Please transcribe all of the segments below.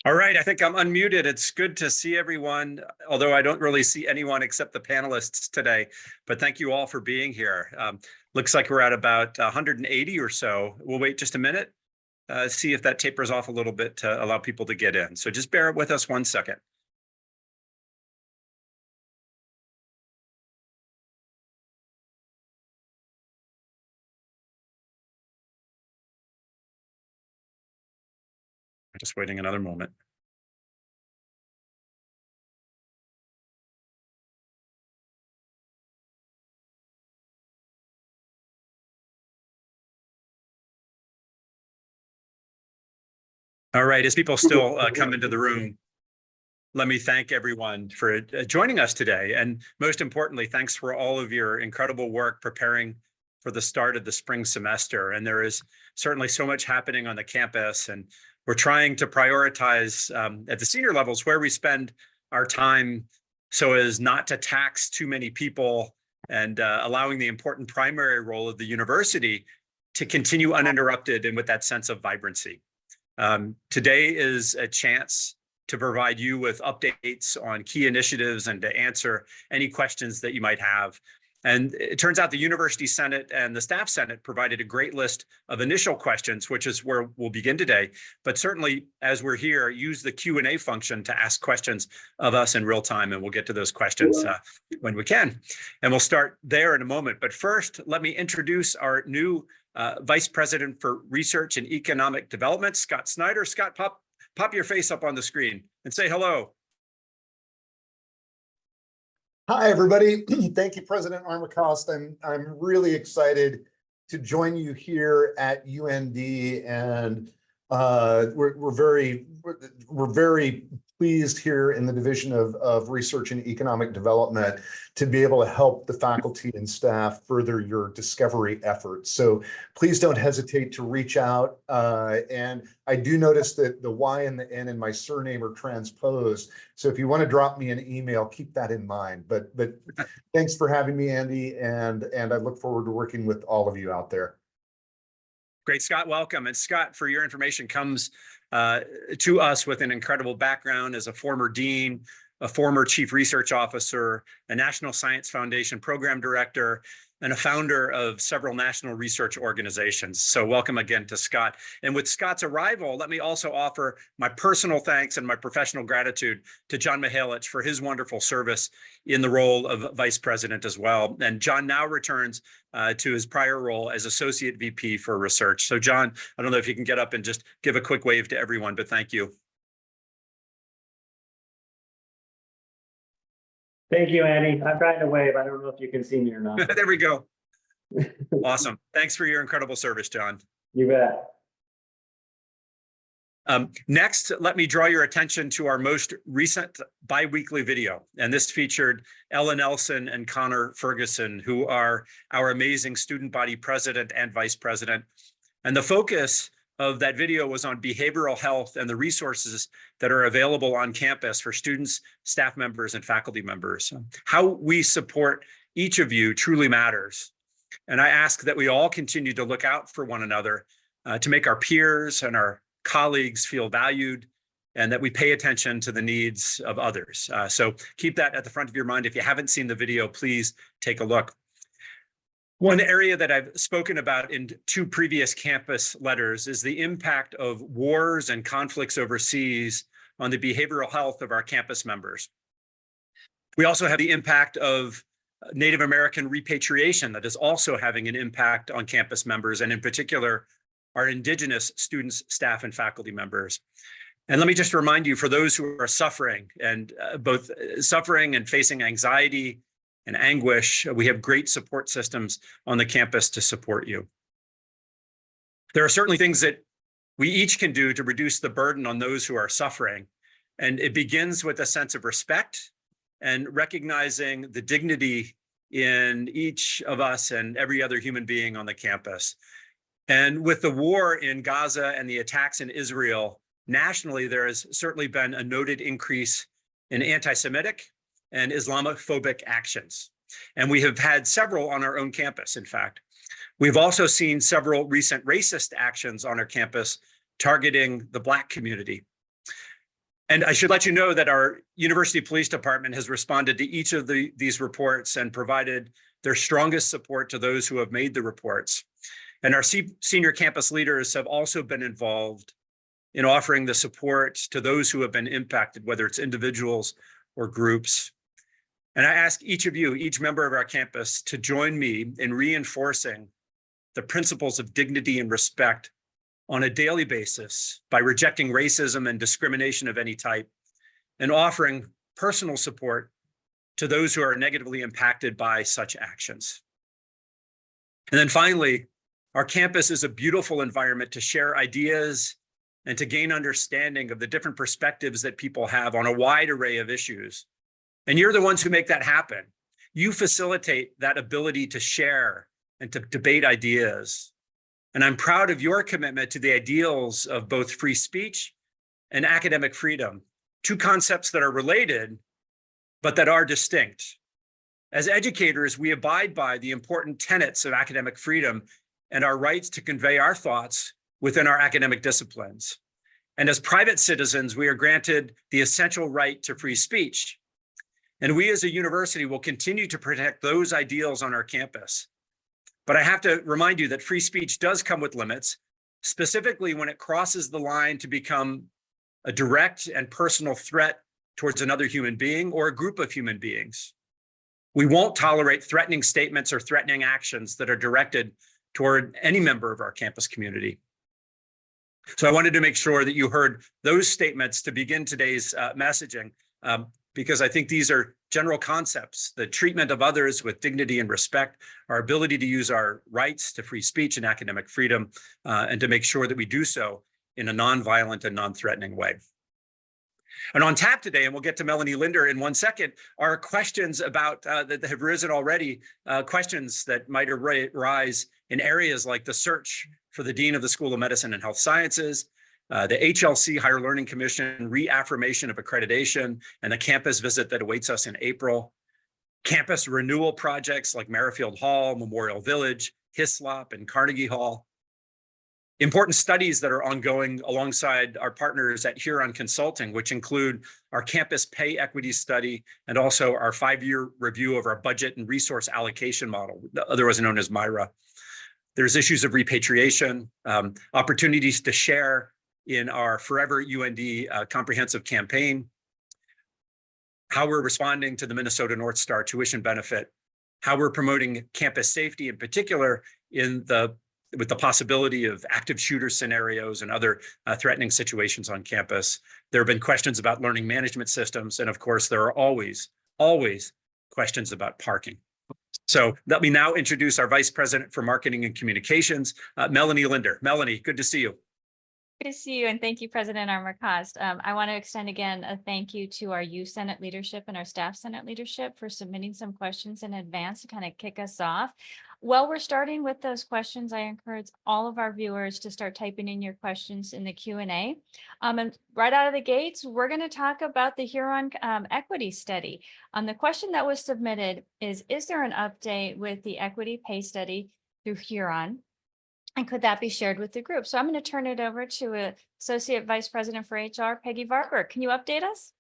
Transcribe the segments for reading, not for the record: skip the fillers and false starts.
All right, I think I'm unmuted. It's good to see everyone, although I don't really see anyone except the panelists today. But thank you all for being here. Looks like we're at about 180 or so. We'll wait just a minute, see if that tapers off a little bit to allow people to get in. So just bear with us 1 second. Just waiting another moment. All right, as people still come into the room, let me thank everyone for joining us today. And most importantly, thanks for all of your incredible work preparing for the start of the spring semester. And there is certainly so much happening on the campus, and we're trying to prioritize at the senior levels where we spend our time so as not to tax too many people and allowing the important primary role of the university to continue uninterrupted and with that sense of vibrancy. Today is a chance to provide you with updates on key initiatives and to answer any questions that you might have. And it turns out the University Senate and the Staff Senate provided a great list of initial questions, which is where we'll begin today. But certainly, as we're here, use the Q&A function to ask questions of us in real time, and we'll get to those questions when we can. And we'll start there in a moment. But first, let me introduce our new Vice President for Research and Economic Development, Scott Snyder. Scott, pop your face up on the screen and say hello. Hi, everybody. Thank you, President Armacost. I'm really excited to join you here at UND, and we're very pleased here in the Division of Research and Economic Development to be able to help the faculty and staff further your discovery efforts. So please don't hesitate to reach out. And I do notice that the Y and the N in my surname are transposed. So if you want to drop me an email, keep that in mind. But thanks for having me, Andy, and I look forward to working with all of you out there. Great, Scott, welcome. And Scott, for your information, comes to us with an incredible background as a former dean, a former chief research officer, a National Science Foundation program director, and a founder of several national research organizations. So welcome again to Scott. And with Scott's arrival, let me also offer my personal thanks and my professional gratitude to John Mihalich for his wonderful service in the role of vice president as well. And John now returns to his prior role as associate VP for research. So John, I don't know if you can get up and just give a quick wave to everyone, but thank you. Thank you, Andy. I'm trying to wave. I don't know if you can see me or not. There we go. Awesome. Thanks for your incredible service, John. You bet. Next, let me draw your attention to our most recent bi-weekly video. And this featured Ella Nelson and Connor Ferguson, who are our amazing student body president and vice president. And the focus of that video was on behavioral health and the resources that are available on campus for students, staff members, and faculty members. How we support each of you truly matters. And I ask that we all continue to look out for one another to make our peers and our colleagues feel valued, and that we pay attention to the needs of others. So keep that at the front of your mind. If you haven't seen the video, please take a look. One area that I've spoken about in 2 previous campus letters is the impact of wars and conflicts overseas on the behavioral health of our campus members. We also have the impact of Native American repatriation that is also having an impact on campus members, and in particular, our Indigenous students, staff, and faculty members. And let me just remind you, for those who are suffering, and both suffering and facing anxiety and anguish, we have great support systems on the campus to support you. There are certainly things that we each can do to reduce the burden on those who are suffering. And it begins with a sense of respect and recognizing the dignity in each of us and every other human being on the campus. And with the war in Gaza and the attacks in Israel, nationally, there has certainly been a noted increase in anti-Semitic and Islamophobic actions. And we have had several on our own campus, in fact. We've also seen several recent racist actions on our campus targeting the Black community. And I should let you know that our University Police Department has responded to each of these reports and provided their strongest support to those who have made the reports. And our senior campus leaders have also been involved in offering the support to those who have been impacted, whether it's individuals or groups. And I ask each of you, each member of our campus, to join me in reinforcing the principles of dignity and respect on a daily basis by rejecting racism and discrimination of any type and offering personal support to those who are negatively impacted by such actions. And then finally, our campus is a beautiful environment to share ideas and to gain understanding of the different perspectives that people have on a wide array of issues. And you're the ones who make that happen. You facilitate that ability to share and to debate ideas. And I'm proud of your commitment to the ideals of both free speech and academic freedom, two concepts that are related, but that are distinct. As educators, we abide by the important tenets of academic freedom and our rights to convey our thoughts within our academic disciplines. And as private citizens, we are granted the essential right to free speech. And we as a university will continue to protect those ideals on our campus. But I have to remind you that free speech does come with limits, specifically when it crosses the line to become a direct and personal threat towards another human being or a group of human beings. We won't tolerate threatening statements or threatening actions that are directed toward any member of our campus community. So I wanted to make sure that you heard those statements to begin today's messaging, because I think these are general concepts: the treatment of others with dignity and respect, our ability to use our rights to free speech and academic freedom, and to make sure that we do so in a nonviolent and non-threatening way. And on tap today, and we'll get to Melanie Linder in 1 second, are questions about that have risen already, questions that might arise in areas like the search for the Dean of the School of Medicine and Health Sciences, the HLC Higher Learning Commission Reaffirmation of Accreditation, and the campus visit that awaits us in April, campus renewal projects like Merrifield Hall, Memorial Village, Hislop, and Carnegie Hall, important studies that are ongoing alongside our partners at Huron Consulting, which include our campus pay equity study and also our 5-year review of our budget and resource allocation model, otherwise known as MIRA. There's issues of repatriation, opportunities to share in our Forever UND comprehensive campaign, how we're responding to the Minnesota North Star tuition benefit, how we're promoting campus safety in particular with the possibility of active shooter scenarios and other threatening situations on campus. There have been questions about learning management systems. And of course, there are always questions about parking. So let me now introduce our Vice President for Marketing and Communications, Melanie Linder. Melanie, good to see you. Good to see you, and thank you, President Armacost. I want to extend again a thank you to our U Senate leadership and our staff Senate leadership for submitting some questions in advance to kind of kick us off. While we're starting with those questions, I encourage all of our viewers to start typing in your questions in the Q&A. And right out of the gates, we're going to talk about the Huron Equity Study. The question that was submitted is there an update with the equity pay study through Huron? And could that be shared with the group? So I'm going to turn it over to Associate Vice President for HR, Peggy Varberg. Can you update us?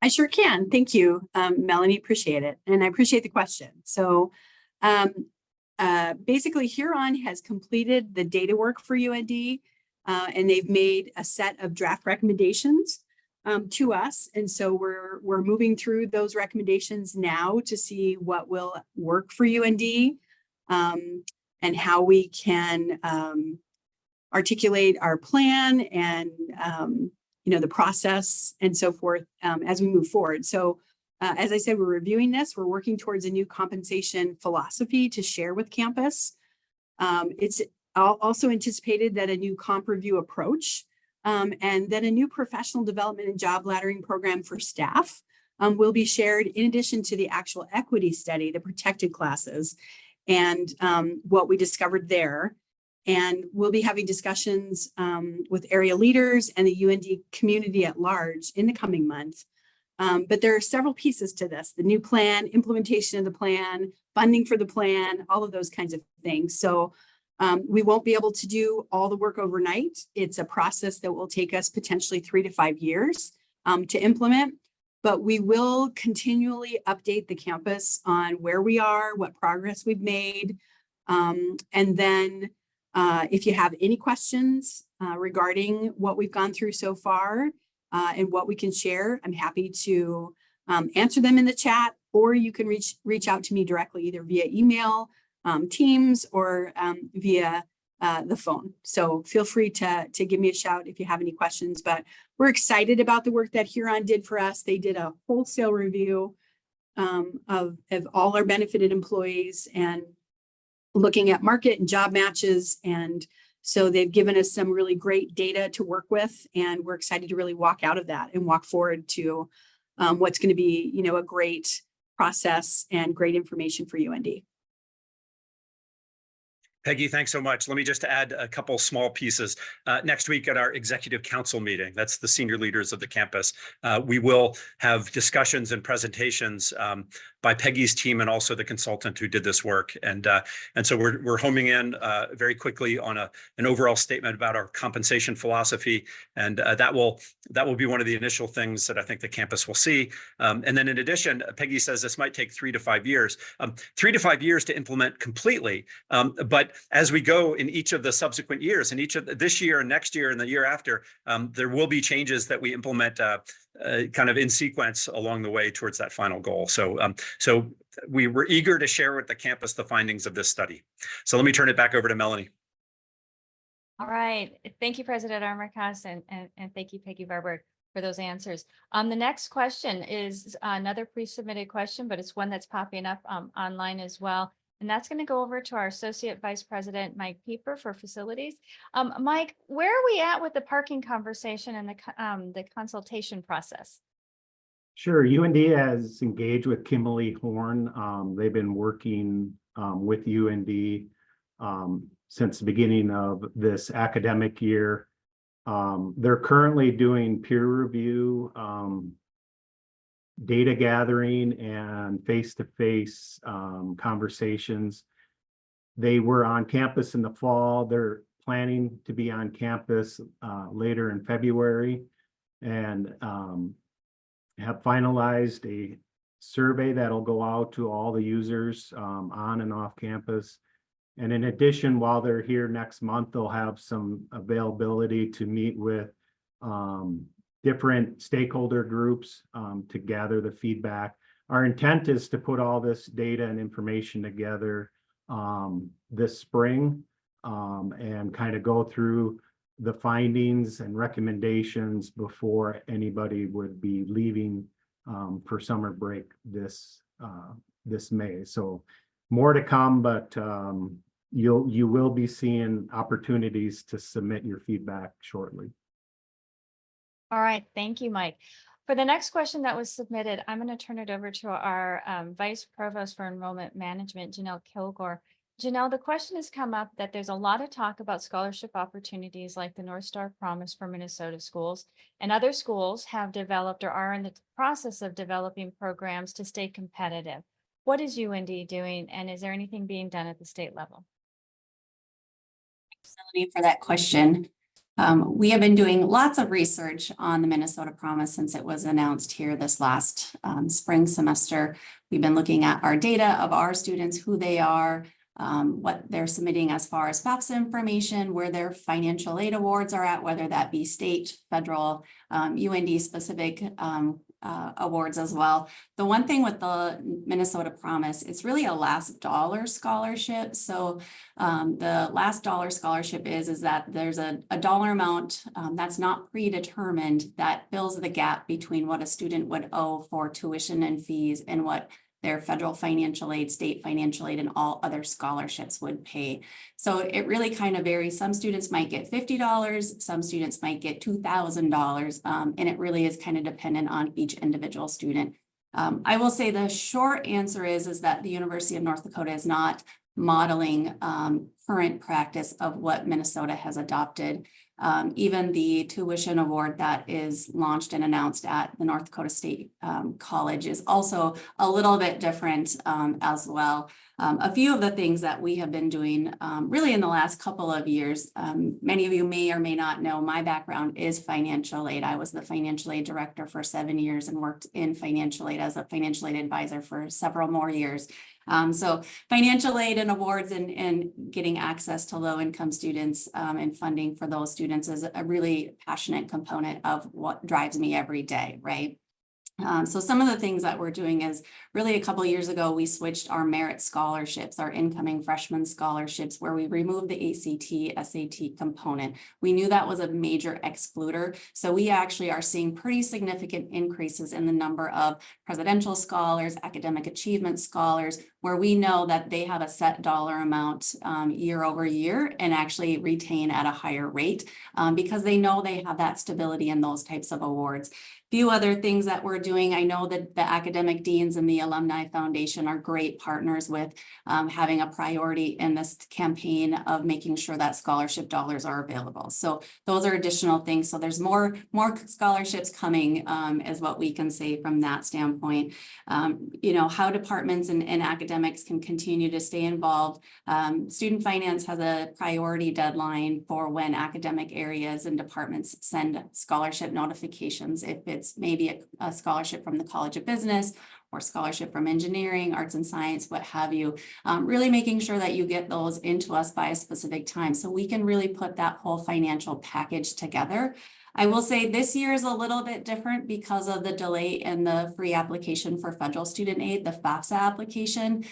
I sure can. Thank you, Melanie. Appreciate it. And I appreciate the question. So basically, Huron has completed the data work for UND, and they've made a set of draft recommendations to us. And so we're moving through those recommendations now to see what will work for UND and how we can articulate our plan and the process and so forth as we move forward. So as I said, we're reviewing this. We're working towards a new compensation philosophy to share with campus. It's also anticipated that a new comp review approach and then a new professional development and job laddering program for staff will be shared in addition to the actual equity study, the protected classes, and what we discovered there. And we'll be having discussions with area leaders and the UND community at large in the coming months. But there are several pieces to this: the new plan, implementation of the plan, funding for the plan, all of those kinds of things. So We won't be able to do all the work overnight. It's a process that will take us potentially 3 to 5 years to implement, but we will continually update the campus on where we are, what progress we've made. And then if you have any questions regarding what we've gone through so far and what we can share, I'm happy to answer them in the chat, or you can reach out to me directly, either via email, Teams, or via the phone. So feel free to give me a shout if you have any questions, but we're excited about the work that Huron did for us. They did a wholesale review of all our benefited employees and looking at market and job matches. And so they've given us some really great data to work with, and we're excited to really walk out of that and walk forward to what's going to be, you know, a great process and great information for UND. Peggy, thanks so much. Let me just add a couple small pieces. Next week at our executive council meeting, that's the senior leaders of the campus, we will have discussions and presentations by Peggy's team and also the consultant who did this work. And so we're homing in very quickly on an overall statement about our compensation philosophy. And that will be one of the initial things that I think the campus will see. And then in addition, Peggy says this might take 3 to 5 years, 3 to 5 years to implement completely. But as we go in each of the subsequent years, in each of this year and next year and the year after, there will be changes that we implement kind of in sequence along the way towards that final goal. So we were eager to share with the campus the findings of this study. So let me turn it back over to Melanie. All right. Thank you, President Armacost, and thank you, Peggy Barber, for those answers. The next question is another pre-submitted question, but it's one that's popping up online as well. And that's going to go over to our Associate Vice President, Mike Pieper, for facilities. Mike, where are we at with the parking conversation and the consultation process? Sure. UND has engaged with Kimberly Horn. They've been working with UND since the beginning of this academic year. They're currently doing peer review, data gathering, and face-to-face conversations. They were on campus in the fall. They're planning to be on campus later in February, and have finalized a survey that'll go out to all the users on and off campus. And in addition, while they're here next month, they'll have some availability to meet with different stakeholder groups to gather the feedback. Our intent is to put all this data and information together this spring and kind of go through the findings and recommendations before anybody would be leaving for summer break this May. So more to come, but you will be seeing opportunities to submit your feedback shortly. All right. Thank you, Mike. For the next question that was submitted, I'm going to turn it over to our Vice Provost for Enrollment Management, Janelle Kilgore. Janelle, the question has come up that there's a lot of talk about scholarship opportunities like the North Star Promise for Minnesota schools, and other schools have developed or are in the process of developing programs to stay competitive. What is UND doing, and is there anything being done at the state level? Thanks, Melanie, for that question. We have been doing lots of research on the Minnesota Promise since it was announced here this last spring semester. We've been looking at our data of our students, who they are, what they're submitting as far as FAFSA information, where their financial aid awards are at, whether that be state, federal, UND specific awards as well. The one thing with the Minnesota Promise, it's really a last dollar scholarship. So the last dollar scholarship is that there's a dollar amount that's not predetermined that fills the gap between what a student would owe for tuition and fees and what their federal financial aid, state financial aid, and all other scholarships would pay. So it really kind of varies. Some students might get $50, some students might get $2,000, and it really is kind of dependent on each individual student. I will say the short answer is that the University of North Dakota is not modeling current practice of what Minnesota has adopted. Even the tuition award that is launched and announced at the North Dakota State College is also a little bit different as well. A few of the things that we have been doing really in the last couple of years, many of you may or may not know my background is financial aid. I was the financial aid director for 7 years and worked in financial aid as a financial aid advisor for several more years. So financial aid and awards and getting access to low income students and funding for those students is a really passionate component of what drives me every day, right? So some of the things that we're doing is really a couple of years ago, we switched our merit scholarships, our incoming freshman scholarships, where we removed the ACT, SAT component. We knew that was a major excluder. So we actually are seeing pretty significant increases in the number of presidential scholars, academic achievement scholars, where we know that they have a set dollar amount year over year and actually retain at a higher rate because they know they have that stability in those types of awards. Few other things that we're doing. I know that the academic deans and the Alumni Foundation are great partners with having a priority in this campaign of making sure that scholarship dollars are available. So those are additional things. So there's more scholarships coming is what we can say from that standpoint. You know, how departments and academics can continue to stay involved. Student finance has a priority deadline for when academic areas and departments send scholarship notifications. If it's maybe a scholarship from the College of Business or scholarship from engineering, arts and science, what have you, really making sure that you get those into us by a specific time so we can really put that whole financial package together. I will say this year is a little bit different because of the delay in the free application for federal student aid, the FAFSA application,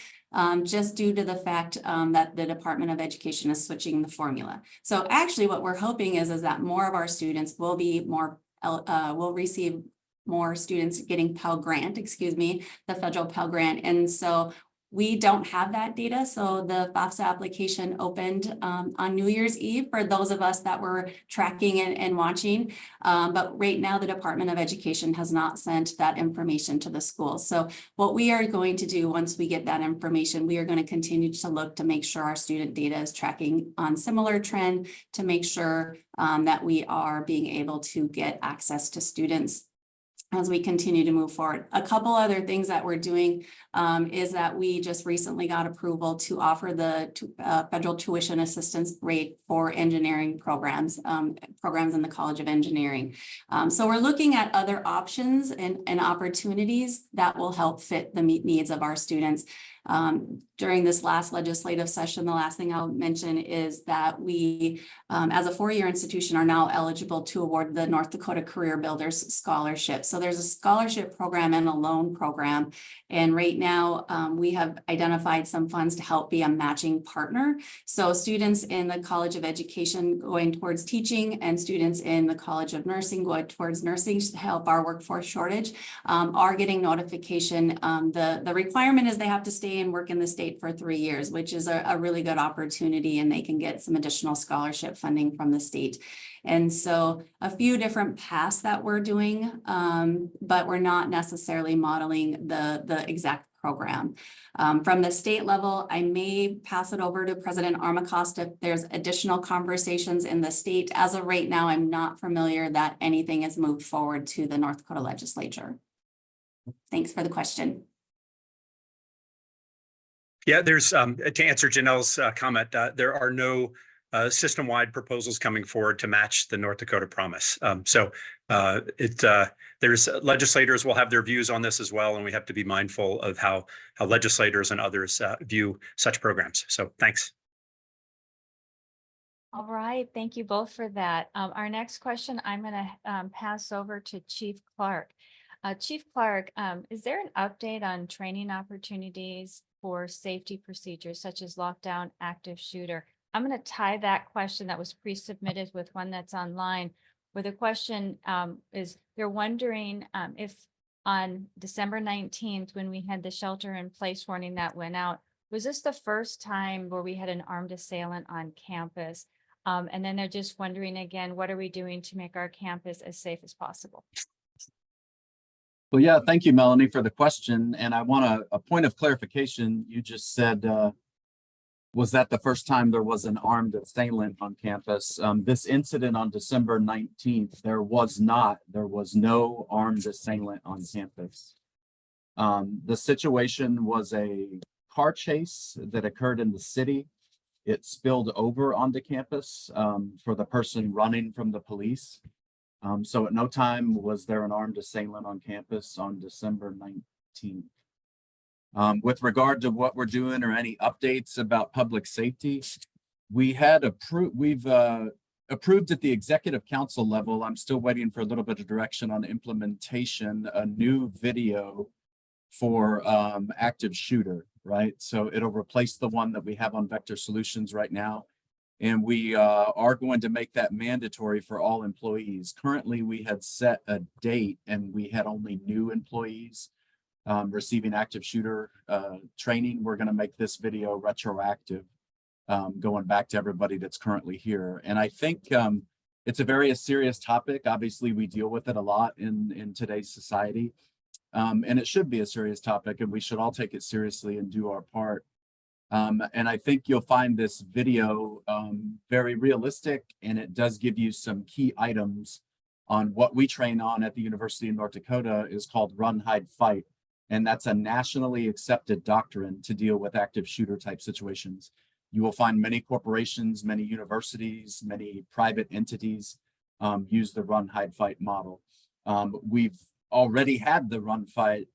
just due to the fact that the Department of Education is switching the formula. So actually what we're hoping is that more of our students will be will receive more students getting Pell Grant, the federal Pell Grant. And so we don't have that data. So the FAFSA application opened on New Year's Eve for those of us that were tracking and watching. But right now, the Department of Education has not sent that information to the schools. So what we are going to do once we get that information, we are going to continue to look to make sure our student data is tracking on similar trend to make sure that we are being able to get access to students as we continue to move forward. A couple other things that we're doing is that we just recently got approval to offer the federal tuition assistance rate for engineering programs in the College of Engineering. So we're looking at other options and opportunities that will help fit the needs of our students. During this last legislative session, the last thing I'll mention is that we, as a four-year institution, are now eligible to award the North Dakota Career Builders Scholarship. So there's a scholarship program and a loan program. And right now, we have identified some funds to help be a matching partner. So students in the College of Education going towards teaching and students in the College of Nursing going towards nursing to help our workforce shortage are getting notification. The requirement is they have to stay and work in the state for 3 years, which is a really good opportunity, and they can get some additional scholarship funding from the state. And so a few different paths that we're doing, but we're not necessarily modeling the exact program. From the state level, I may pass it over to President Armacost if there's additional conversations in the state. As of right now, I'm not familiar that anything has moved forward to the North Dakota legislature. Thanks for the question. Yeah, there's to answer Janelle's comment, there are no system-wide proposals coming forward to match the North Dakota Promise. There's legislators will have their views on this as well, and we have to be mindful of how legislators and others view such programs. So thanks. All right, thank you both for that. Our next question, I'm going to pass over to Chief Clark. Chief Clark, is there an update on training opportunities for safety procedures such as lockdown, active shooter? I'm going to tie that question that was pre-submitted with one that's online, where the question is they're wondering if on December 19th, when we had the shelter in place warning that went out, was this the first time where we had an armed assailant on campus? And then they're just wondering again, what are we doing to make our campus as safe as possible? Well, yeah, thank you, Melanie, for the question. And I want a point of clarification. You just said, was that the first time there was an armed assailant on campus? This incident on December 19th, there was no armed assailant on campus. The situation was a car chase that occurred in the city. It spilled over onto campus for the person running from the police. So at no time was there an armed assailant on campus on December 19th. With regard to what we're doing or any updates about public safety, we've approved at the executive council level. I'm still waiting for a little bit of direction on implementation, a new video for active shooter, right? So it'll replace the one that we have on Vector Solutions right now. And we are going to make that mandatory for all employees. Currently, we had set a date and we had only new employees receiving active shooter training. We're going to make this video retroactive, going back to everybody that's currently here. And I think it's a very serious topic. Obviously, we deal with it a lot in today's society. And it should be a serious topic, and we should all take it seriously and do our part. And I think you'll find this video very realistic, and it does give you some key items on what we train on at the University of North Dakota is called Run, Hide, Fight. And that's a nationally accepted doctrine to deal with active shooter type situations. You will find many corporations, many universities, many private entities use the Run, Hide, Fight model. We've already had the Run, Fight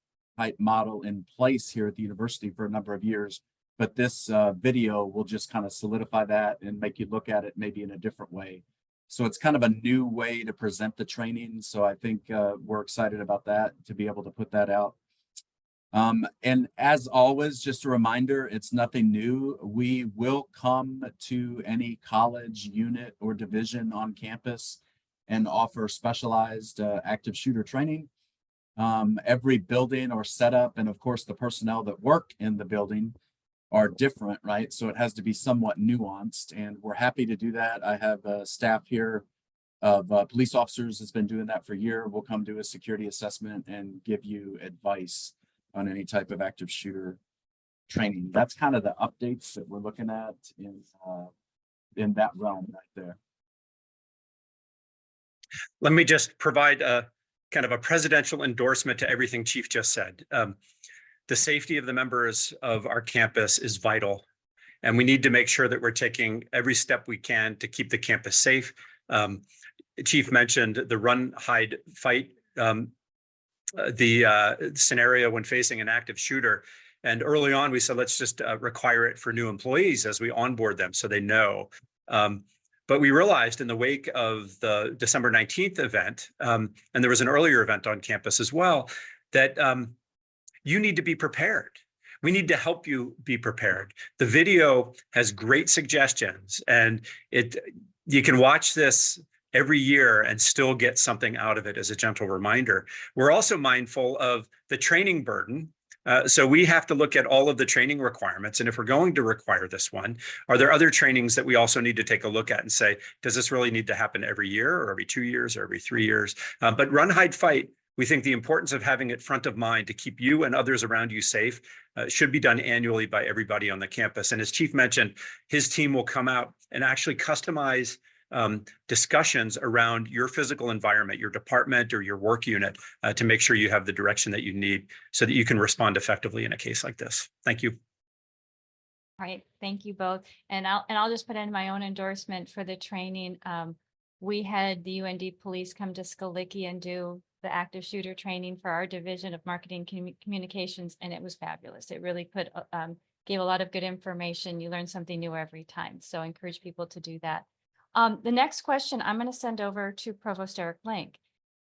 model in place here at the university for a number of years, but this video will just kind of solidify that and make you look at it maybe in a different way. So it's kind of a new way to present the training. So I think we're excited about that, to be able to put that out. And as always, just a reminder, it's nothing new. We will come to any college, unit, or division on campus and offer specialized active shooter training. Every building or setup, and of course the personnel that work in the building are different, right? So it has to be somewhat nuanced, and we're happy to do that. I have a staff here of police officers that's been doing that for a year. We'll come do a security assessment and give you advice on any type of active shooter training. That's kind of the updates that we're looking at in that realm right there. Let me just provide a kind of a presidential endorsement to everything Chief just said. The safety of the members of our campus is vital, and we need to make sure that we're taking every step we can to keep the campus safe. Chief mentioned the Run, Hide, Fight, the scenario when facing an active shooter. And early on, we said, let's just require it for new employees as we onboard them so they know. But we realized in the wake of the December 19th event, and there was an earlier event on campus as well, that you need to be prepared. We need to help you be prepared. The video has great suggestions, and you can watch this every year and still get something out of it as a gentle reminder. We're also mindful of the training burden. So we have to look at all of the training requirements. And if we're going to require this one, are there other trainings that we also need to take a look at and say, does this really need to happen every year or every 2 years or every 3 years? But Run, Hide, Fight, we think the importance of having it front of mind to keep you and others around you safe should be done annually by everybody on the campus. And as Chief mentioned, his team will come out and actually customize discussions around your physical environment, your department or your work unit to make sure you have the direction that you need so that you can respond effectively in a case like this. Thank you. All right, thank you both. And I'll just put in my own endorsement for the training. We had the UND police come to Skalicki and do the active shooter training for our division of marketing communications, and it was fabulous. It really gave a lot of good information. You learn something new every time. So I encourage people to do that. The next question I'm going to send over to Provost Eric Link.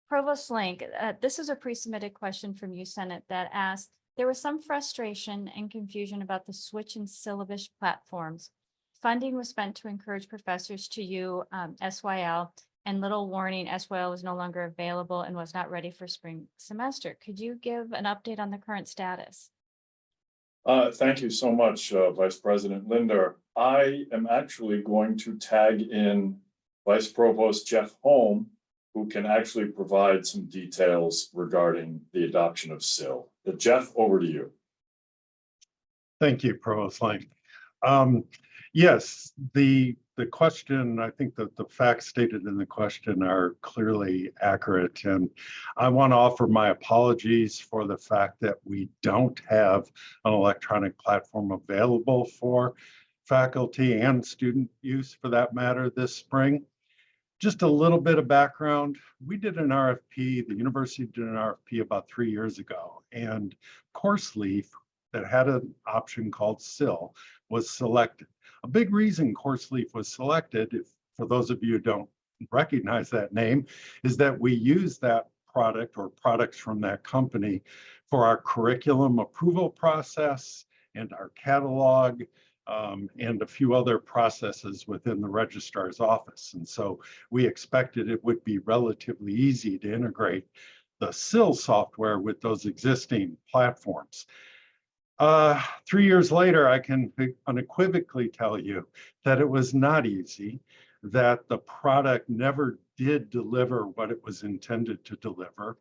Provost Link, this is a pre-submitted question from USenate that asked, there was some frustration and confusion about the switch in syllabus platforms. Funding was spent to encourage professors to use SYL, and little warning, SYL was no longer available and was not ready for spring semester. Could you give an update on the current status? Thank you so much, Vice President Linder. I am actually going to tag in Vice Provost Jeff Holm, who can actually provide some details regarding the adoption of SIL. Jeff, over to you. Thank you, Provost Link. Yes, the the question, I think that the facts stated in the question are clearly accurate. And I want to offer my apologies for the fact that we don't have an electronic platform available for faculty and student use for that matter this spring. Just a little bit of background. We did an RFP, the university did an RFP about 3 years ago, and CourseLeaf that had an option called SIL was selected. A big reason CourseLeaf was selected, if, for those of you who don't recognize that name, is that we use that product or products from that company for our curriculum approval process and our catalog and a few other processes within the registrar's office. And so we expected it would be relatively easy to integrate the SIL software with those existing platforms. 3 years later, I can unequivocally tell you that it was not easy, that the product never did deliver what it was intended to deliver.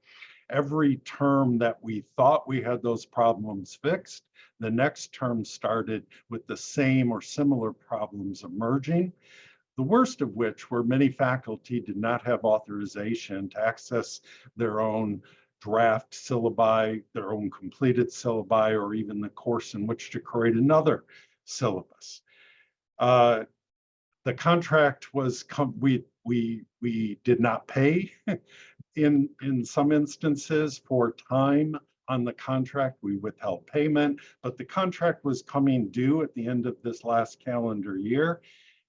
Every term that we thought we had those problems fixed, the next term started with the same or similar problems emerging. The worst of which were many faculty did not have authorization to access their own draft syllabi, their own completed syllabi, or even the course in which to create another syllabus. The contract was, we did not pay in some instances for time on the contract. We withheld payment, but the contract was coming due at the end of this last calendar year.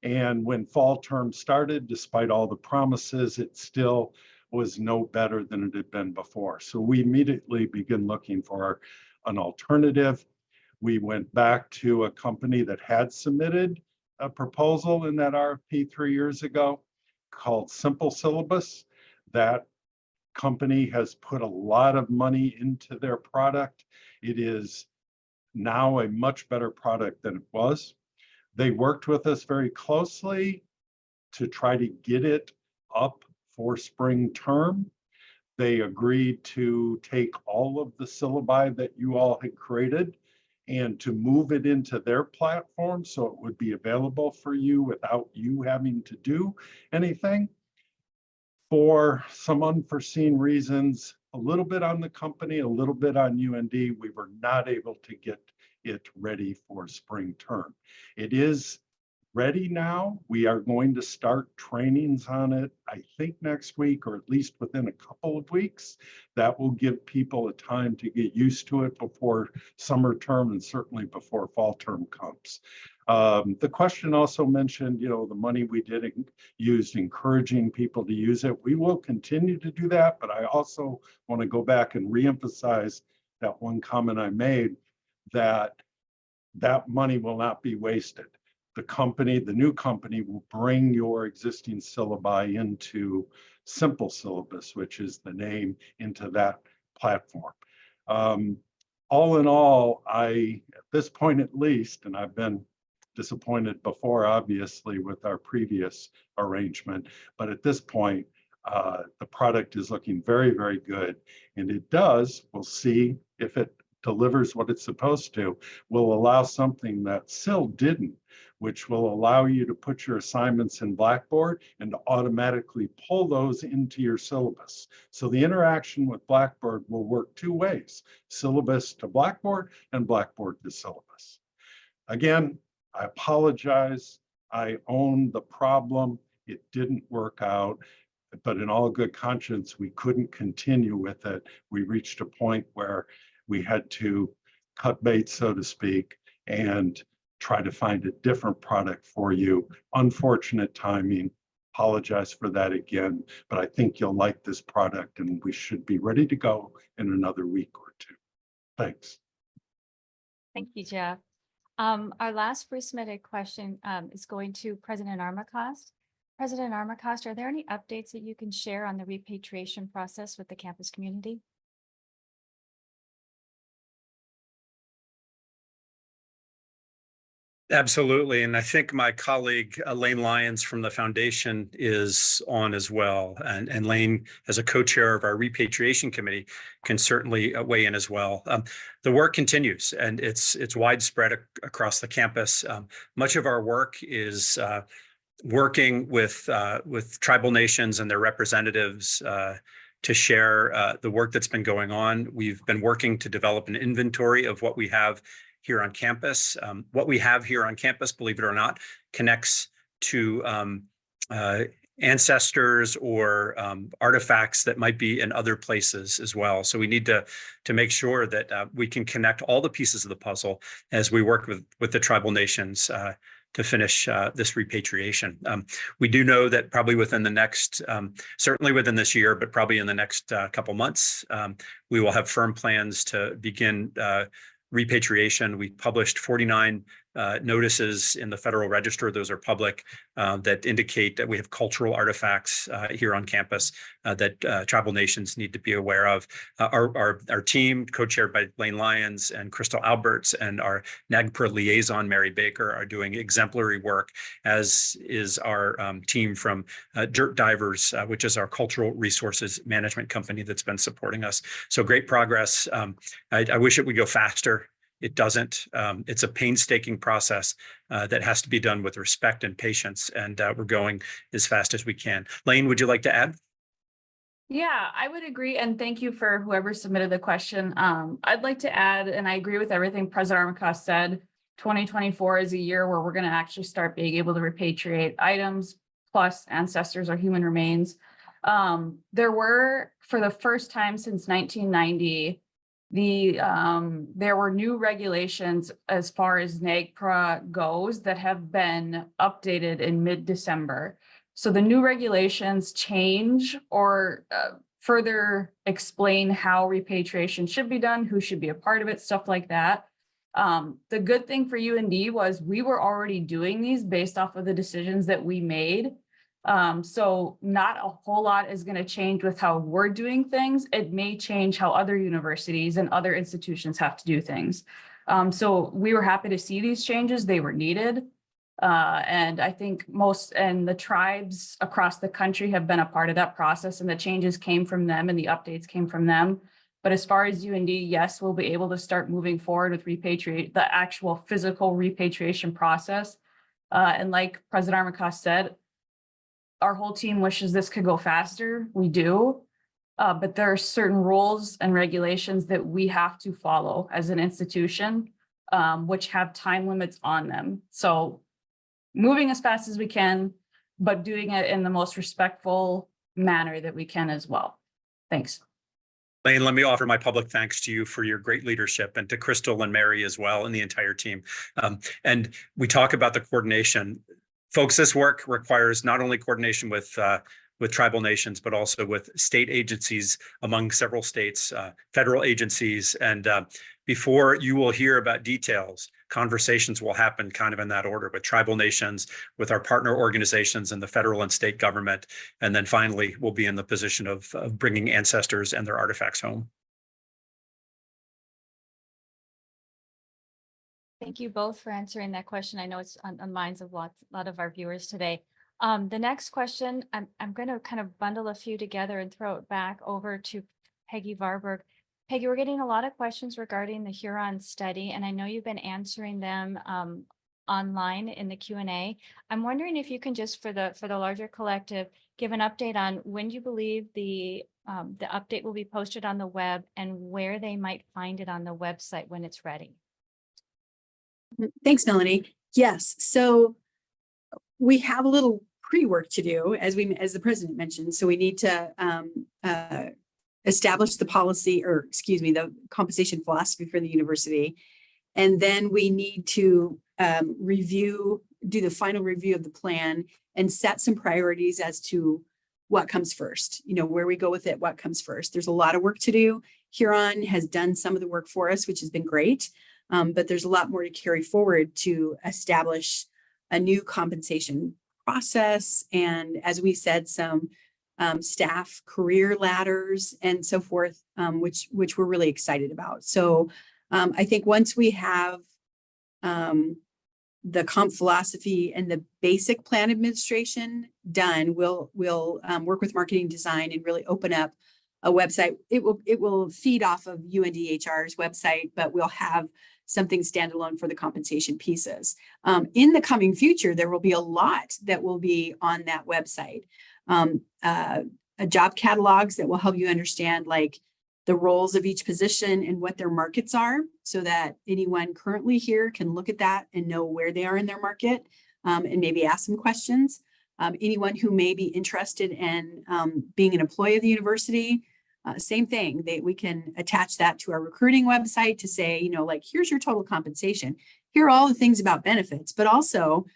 And when fall term started, despite all the promises, it still was no better than it had been before. So we immediately began looking for an alternative. We went back to a company that had submitted a proposal in that RFP 3 years ago called Simple Syllabus. That company has put a lot of money into their product. It is now a much better product than it was. They worked with us very closely to try to get it up for spring term. They agreed to take all of the syllabi that you all had created and to move it into their platform so it would be available for you without you having to do anything. For some unforeseen reasons, a little bit on the company, a little bit on UND, we were not able to get it ready for spring term. It is ready now. We are going to start trainings on it, I think next week, or at least within a couple of weeks. That will give people a time to get used to it before summer term and certainly before fall term comes. The question also mentioned, the money we did use encouraging people to use it. We will continue to do that, but I also want to go back and reemphasize that one comment I made, that money will not be wasted. The new company will bring your existing syllabi into Simple Syllabus, which is the name, into that platform. All in all, at this point at least, and I've been disappointed before, obviously, with our previous arrangement, but at this point, the product is looking very, very good. And it does, we'll see if it delivers what it's supposed to, will allow something that SIL didn't, which will allow you to put your assignments in Blackboard and to automatically pull those into your syllabus. So the interaction with Blackboard will work two ways: syllabus to Blackboard and Blackboard to syllabus. Again, I apologize. I own the problem. It didn't work out, but in all good conscience, we couldn't continue with it. We reached a point where we had to cut bait, so to speak, and try to find a different product for you. Unfortunate timing. Apologize for that again, but I think you'll like this product and we should be ready to go in another week or two. Thanks. Thank you, Jeff. Our last pre-submitted question is going to President Armacost. President Armacost, are there any updates that you can share on the repatriation process with the campus community? Absolutely. And I think my colleague, Lane Lyons from the foundation, is on as well. And Lane, as a co-chair of our repatriation committee, can certainly weigh in as well. The work continues and it's widespread across the campus. Much of our work is working with tribal nations and their representatives to share the work that's been going on. We've been working to develop an inventory of what we have here on campus. What we have here on campus, believe it or not, connects to ancestors or artifacts that might be in other places as well. So we need to make sure that we can connect all the pieces of the puzzle as we work with the tribal nations to finish this repatriation. We do know that probably within the next, certainly within this year, but probably in the next couple months, we will have firm plans to begin repatriation. We published 49 notices in the Federal Register. Those are public, that indicate that we have cultural artifacts here on campus that tribal nations need to be aware of. Our team, co-chaired by Lane Lyons and Crystal Alberts, and our NAGPRA liaison, Mary Baker, are doing exemplary work, as is our team from Dirt Divers, which is our cultural resources management company that's been supporting us. So great progress. I wish it would go faster. It doesn't. It's a painstaking process that has to be done with respect and patience, and we're going as fast as we can. Lane, would you like to add? Yeah, I would agree. And thank you for whoever submitted the question. I'd like to add, and I agree with everything President Armacost said, 2024 is a year where we're going to actually start being able to repatriate items, plus ancestors or human remains. There were, for the first time since 1990, there were new regulations as far as NAGPRA goes that have been updated in mid-December. So the new regulations change or further explain how repatriation should be done, who should be a part of it, stuff like that. The good thing for UND was we were already doing these based off of the decisions that we made. So not a whole lot is going to change with how we're doing things. It may change how other universities and other institutions have to do things. So we were happy to see these changes. They were needed. And I think the tribes across the country have been a part of that process, and the changes came from them and the updates came from them. But as far as UND, yes, we'll be able to start moving forward with the actual physical repatriation process. And like President Armacost said, our whole team wishes this could go faster. We do, but there are certain rules and regulations that we have to follow as an institution, which have time limits on them. So moving as fast as we can, but doing it in the most respectful manner that we can as well. Thanks. Lane, let me offer my public thanks to you for your great leadership, and to Crystal and Mary as well, and the entire team. And we talk about the coordination. Folks, this work requires not only coordination with tribal nations, but also with state agencies among several states, federal agencies. And before you will hear about details, conversations will happen kind of in that order with tribal nations, with our partner organizations and the federal and state government. And then finally, we'll be in the position of bringing ancestors and their artifacts home. Thank you both for answering that question. I know it's on minds of a lot of our viewers today. The next question, I'm going to kind of bundle a few together and throw it back over to Peggy Varberg. Peggy, we're getting a lot of questions regarding the Huron study, and I know you've been answering them online in the Q&A. I'm wondering if you can just, for the larger collective, give an update on when you believe the update will be posted on the web and where they might find it on the website when it's ready. Thanks, Melanie. Yes, so we have a little pre-work to do, as the president mentioned. So we need to establish the policy, or excuse me, the compensation philosophy for the university, and then we need to do the final review of the plan and set some priorities as to what comes first. You know, where we go with it, what comes first. There's a lot of work to do. Huron has done some of the work for us, which has been great. But there's a lot more to carry forward to establish a new compensation process. And as we said, some staff career ladders and so forth, which we're really excited about. So I think once we have the comp philosophy and the basic plan administration done, we'll work with marketing design and really open up a website. It will feed off of UNDHR's website, but we'll have something standalone for the compensation pieces. In the coming future, there will be a lot that will be on that website. Job catalogs that will help you understand like the roles of each position and what their markets are, so that anyone currently here can look at that and know where they are in their market, and maybe ask some questions. Anyone who may be interested in being an employee of the university, same thing. We can attach that to our recruiting website to say, you know, like, here's your total compensation. Here are all the things about benefits, but also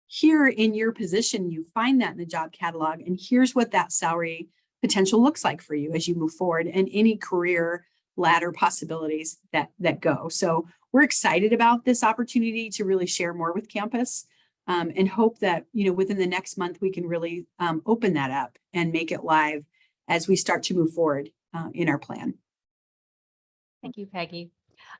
here in your position, you find that in the job catalog, and here's what that salary potential looks like for you as you move forward, and any career ladder possibilities that go. So we're excited about this opportunity to really share more with campus, and hope that, you know, within the next month, we can really open that up and make it live as we start to move forward in our plan. Thank you, Peggy.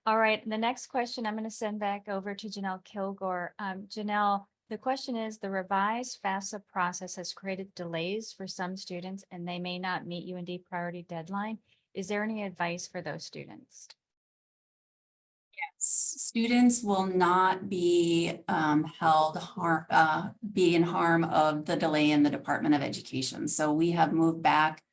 All right, the next question I'm going to send back over to Janelle Kilgore. Janelle, the question is, the revised FAFSA process has created delays for some students and they may not meet UND priority deadline. Is there any advice for those students? Students will not be be in harm of the delay in the Department of Education. So we have moved back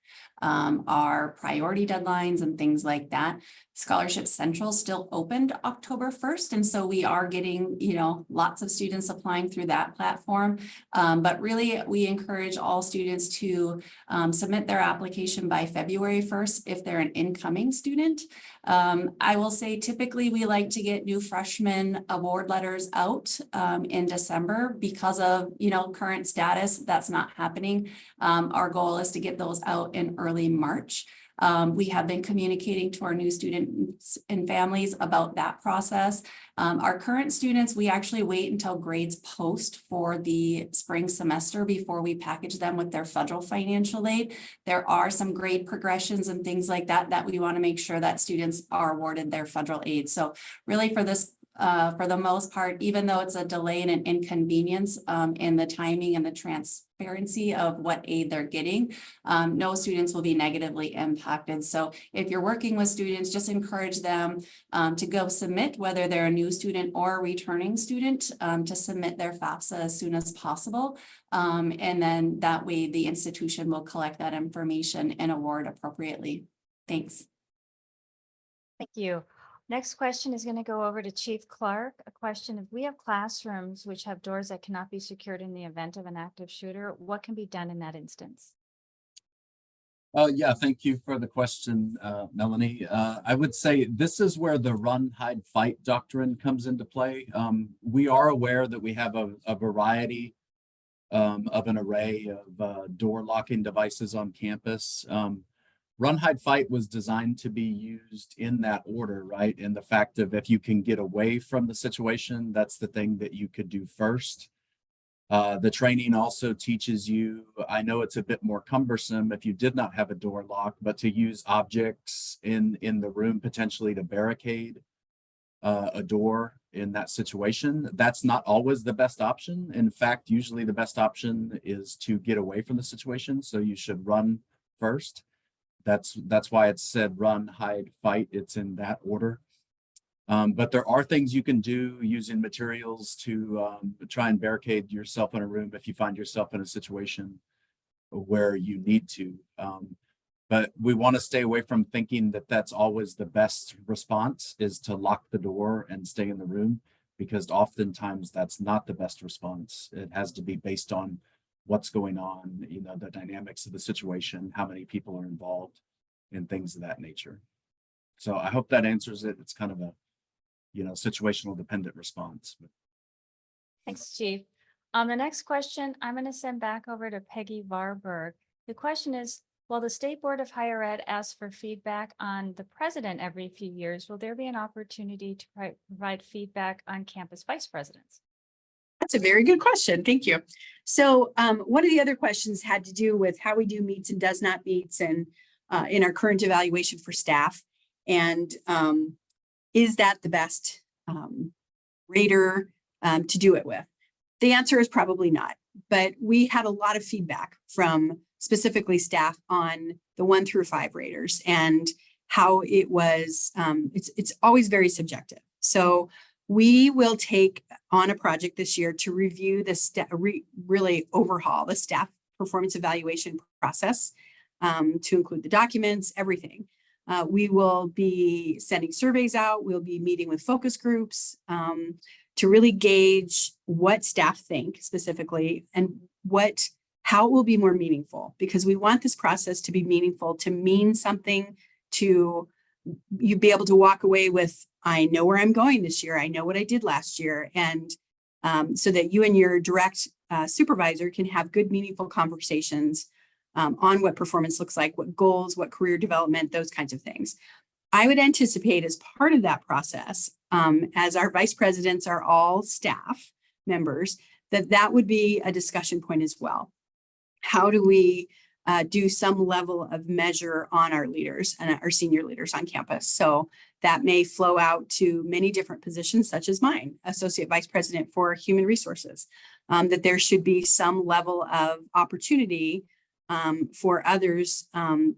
our priority deadlines and things like that. Scholarship Central still opened October 1st. And so we are getting, you know, lots of students applying through that platform. But really, we encourage all students to submit their application by February 1st if they're an incoming student. I will say typically we like to get new freshman award letters out in December because of, you know, current status. That's not happening. Our goal is to get those out in early March. We have been communicating to our new students and families about that process. Our current students, we actually wait until grades post for the spring semester before we package them with their federal financial aid. There are some grade progressions and things like that that we want to make sure that students are awarded their federal aid. So really for this, for the most part, even though it's a delay and an inconvenience in the timing and the transparency of what aid they're getting, no students will be negatively impacted. So if you're working with students, just encourage them to go submit, whether they're a new student or a returning student, to submit their FAFSA as soon as possible. And then that way the institution will collect that information and award appropriately. Thanks. Thank you. Next question is going to go over to Chief Clark. A question: if we have classrooms which have doors that cannot be secured in the event of an active shooter, what can be done in that instance? Yeah, thank you for the question, Melanie. I would say this is where the run, hide, fight doctrine comes into play. We are aware that we have a variety of an array of door locking devices on campus. Run, hide, fight was designed to be used in that order, right? And the fact of if you can get away from the situation, that's the thing that you could do first. The training also teaches you, I know it's a bit more cumbersome if you did not have a door lock, but to use objects in the room potentially to barricade a door in that situation. That's not always the best option. In fact, usually the best option is to get away from the situation. So you should run first. That's why it's said run, hide, fight. It's in that order. But there are things you can do using materials to try and barricade yourself in a room if you find yourself in a situation where you need to. But we want to stay away from thinking that that's always the best response, is to lock the door and stay in the room, because oftentimes that's not the best response. It has to be based on what's going on, you know, the dynamics of the situation, how many people are involved, and things of that nature. So I hope that answers it. It's kind of a, you know, situational dependent response. Thanks, Chief. The next question I'm going to send back over to Peggy Varberg. The question is, while the State Board of Higher Ed asks for feedback on the president every few years, will there be an opportunity to provide feedback on campus vice presidents? That's a very good question. Thank you. So one of the other questions had to do with how we do meets and does not meets, and in our current evaluation for staff. And is that the best rater to do it with? The answer is probably not, but we had a lot of feedback from specifically staff on the 1 through 5 raters and how it was, it's always very subjective. So we will take on a project this year to review the really overhaul the staff performance evaluation process, to include the documents, everything. We will be sending surveys out. We'll be meeting with focus groups to really gauge what staff think specifically and how it will be more meaningful, because we want this process to be meaningful, to mean something, to you be able to walk away with, I know where I'm going this year. I know what I did last year. And so that you and your direct supervisor can have good, meaningful conversations on what performance looks like, what goals, what career development, those kinds of things. I would anticipate as part of that process, as our vice presidents are all staff members, that would be a discussion point as well. How do we do some level of measure on our leaders and our senior leaders on campus? So that may flow out to many different positions, such as mine, Associate Vice President for Human Resources, that there should be some level of opportunity for others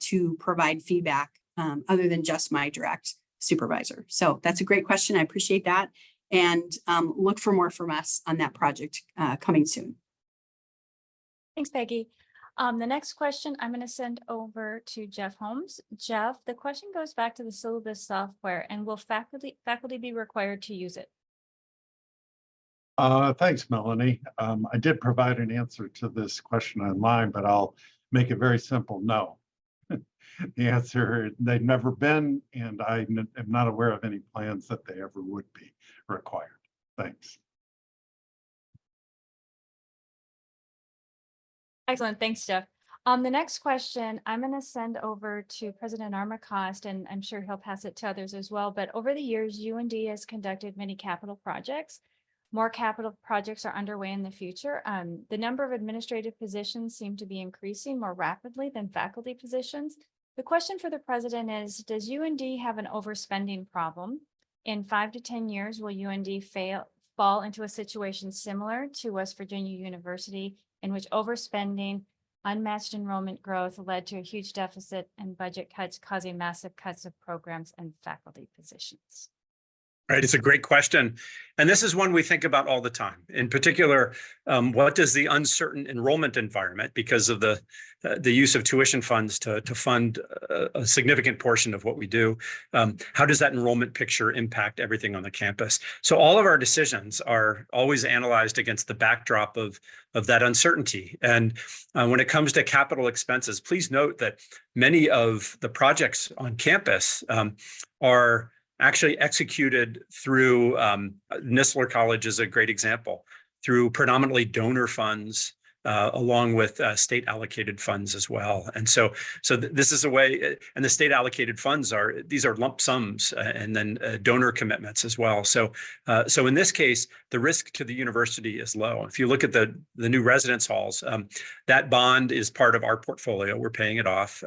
to provide feedback other than just my direct supervisor. So that's a great question. I appreciate that. And look for more from us on that project coming soon. Thanks, Peggy. The next question I'm going to send over to Jeff Holmes. Jeff, the question goes back to the Syllabus software, and will faculty be required to use it? Thanks, Melanie. I did provide an answer to this question online, but I'll make it very simple. No. The answer, they've never been, and I am not aware of any plans that they ever would be required. Thanks. Excellent. Thanks, Jeff. The next question I'm going to send over to President Armacost, and I'm sure he'll pass it to others as well. But over the years, UND has conducted many capital projects. More capital projects are underway in the future. The number of administrative positions seem to be increasing more rapidly than faculty positions. The question for the president is, does UND have an overspending problem? In 5 to 10 years, will UND fall into a situation similar to West Virginia University, in which overspending, unmatched enrollment growth led to a huge deficit and budget cuts, causing massive cuts of programs and faculty positions? Right, it's a great question. And this is one we think about all the time. In particular, what does the uncertain enrollment environment, because of the use of tuition funds to fund a significant portion of what we do, how does that enrollment picture impact everything on the campus? So all of our decisions are always analyzed against the backdrop of that uncertainty. And when it comes to capital expenses, please note that many of the projects on campus are actually executed through, Nistler College is a great example, through predominantly donor funds, along with state allocated funds as well. And so this is a way, and the state allocated funds these are lump sums and then donor commitments as well. So in this case, the risk to the university is low. If you look at the new residence halls, that bond is part of our portfolio. We're paying it off.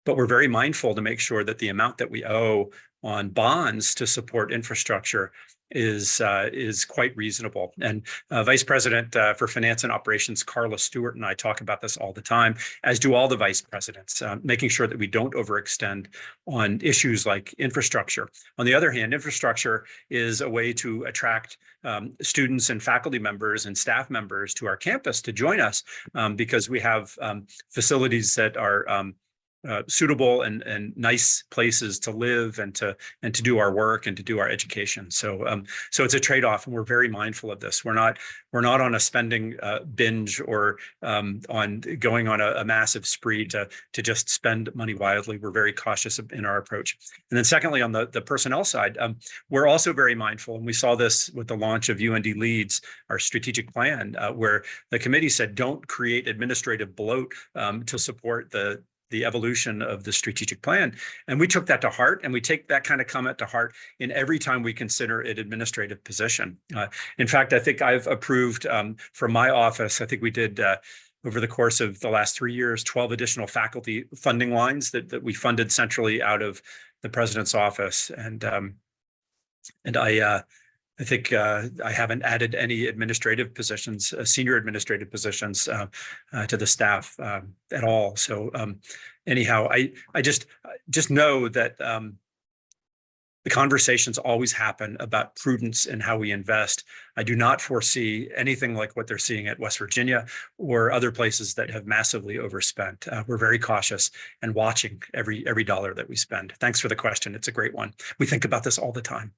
But we're very mindful to make sure that the amount that we owe on bonds to support infrastructure is quite reasonable. And Vice President for Finance and Operations, Carla Stewart, and I talk about this all the time, as do all the vice presidents, making sure that we don't overextend on issues like infrastructure. On the other hand, infrastructure is a way to attract students and faculty members and staff members to our campus to join us, because we have facilities that are suitable and nice places to live and to do our work and to do our education. So it's a trade-off, and we're very mindful of this. We're not on a spending binge or on going on a massive spree to just spend money wildly. We're very cautious in our approach. And then secondly, on the personnel side, we're also very mindful, and we saw this with the launch of UND Leads, our strategic plan, where the committee said, don't create administrative bloat to support the evolution of the strategic plan. And we took that to heart, and we take that kind of comment to heart in every time we consider an administrative position. In fact, I think I've approved from my office, I think we did over the course of the last 3 years, 12 additional faculty funding lines that we funded centrally out of the president's office. And I think I haven't added any administrative positions, senior administrative positions to the staff at all. So, anyhow, I just know that the conversations always happen about prudence and how we invest. I do not foresee anything like what they're seeing at West Virginia or other places that have massively overspent. We're very cautious and watching every dollar that we spend. Thanks for the question. It's a great one. We think about this all the time.